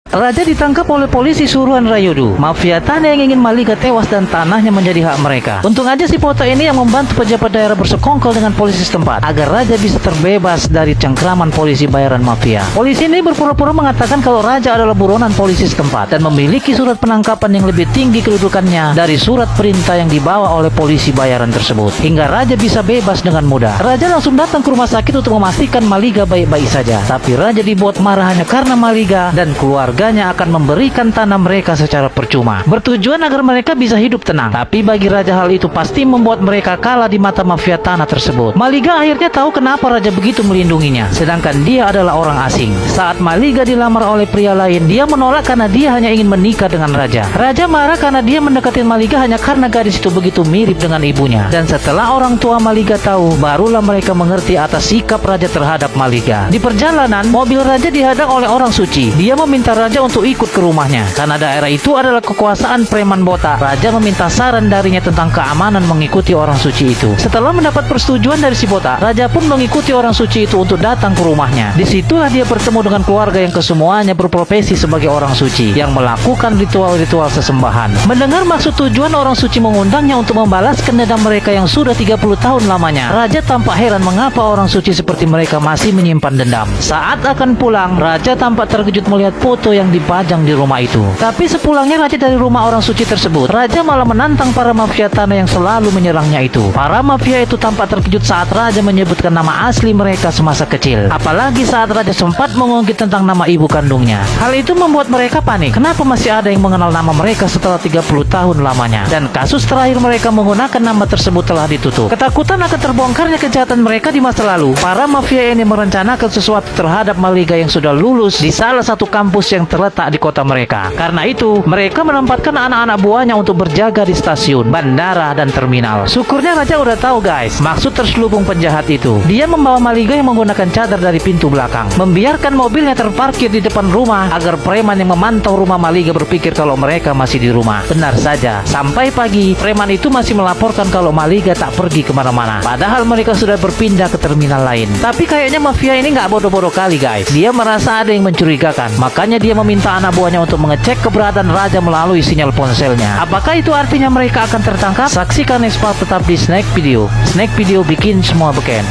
Raja ditangkap oleh polisi suruhan Rayudu. Mafia tanah yang ingin Maliga tewas dan tanahnya menjadi hak mereka. Untung aja si Poto ini yang membantu pejabat daerah bersekongkol dengan polisi setempat agar Raja bisa terbebas dari cengkraman polisi bayaran mafia. Polisi ini berpura-pura mengatakan kalau Raja adalah buronan polisi setempat dan memiliki surat penangkapan yang lebih tinggi kedudukannya dari surat perintah yang dibawa oleh polisi bayaran tersebut, hingga Raja bisa bebas dengan mudah. Raja langsung datang ke rumah sakit untuk memastikan Maliga baik-baik saja. Tapi Raja dibuat marah hanya karena Maliga dan keluarganya akan memberikan tanah mereka secara percuma, bertujuan agar mereka bisa hidup tenang. Tapi bagi Raja hal itu pasti membuat mereka kalah di mata mafia tanah tersebut. Maliga akhirnya tahu kenapa Raja begitu melindunginya, sedangkan dia adalah orang asing. Saat Maliga dilamar oleh pria lain, dia menolak karena dia hanya ingin menikah dengan Raja. Raja marah karena dia mendekati Maliga hanya karena gadis itu begitu mirip dengan ibunya. Dan setelah orang tua Maliga tahu, barulah mereka mengerti atas sikap Raja terhadap Maliga. Di perjalanan, mobil Raja dihadang oleh orang suci. Dia meminta Raja untuk ikut ke rumahnya. Karena daerah itu adalah kekuasaan preman botak, Raja meminta saran darinya tentang keamanan mengikuti orang suci itu. Setelah mendapat persetujuan dari si botak, Raja pun mengikuti orang suci itu untuk datang ke rumahnya. Disitulah dia bertemu dengan keluarga yang kesemuanya berprofesi sebagai orang suci, yang melakukan ritual-ritual sesembahan. Mendengar maksud tujuan orang suci mengundangnya untuk membalaskan dendam mereka yang sudah 30 tahun lamanya, Raja tampak heran mengapa orang suci seperti mereka masih menyimpan dendam. Saat akan pulang, Raja tampak terkejut melihat foto yang dipajang di rumah itu. Tapi sepulangnya Raja dari rumah orang suci tersebut, Raja malah menantang para mafia tanah yang selalu menyerangnya itu. Para mafia itu tampak terkejut saat Raja menyebutkan nama asli mereka semasa kecil. Apalagi saat Raja sempat mengungkit tentang nama ibu kandungnya. Hal itu membuat mereka panik. Kenapa masih ada yang mengenal nama mereka setelah 30 tahun lamanya? Dan kasus terakhir mereka menggunakan nama tersebut telah ditutup. Ketakutan akan terbongkarnya kejahatan mereka di masa lalu, para mafia ini merencanakan sesuatu terhadap Maliga yang sudah lulus di salah satu kampus yang terletak di kota mereka. Karena itu, mereka menempatkan anak-anak buahnya untuk berjaga di stasiun, bandara, dan terminal. Syukurnya Raja udah tahu guys, maksud terselubung penjahat itu. Dia membawa Maliga yang menggunakan cadar dari pintu belakang, membiarkan mobilnya terparkir di depan rumah agar preman yang memantau rumah Maliga berpikir kalau mereka masih di rumah. Benar saja, sampai pagi, preman itu masih melaporkan kalau Maliga tak pergi kemana-mana. Padahal mereka sudah berpindah ke terminal lain. Tapi kayaknya mafia ini nggak bodoh-bodoh kali guys. Dia merasa ada yang mencurigakan, makanya dia meminta anak buahnya untuk mengecek keberadaan Raja melalui sinyal ponselnya. Apakah itu artinya mereka akan tertangkap? Saksikan next part tetap di Snack Video. Snack Video bikin semua beken.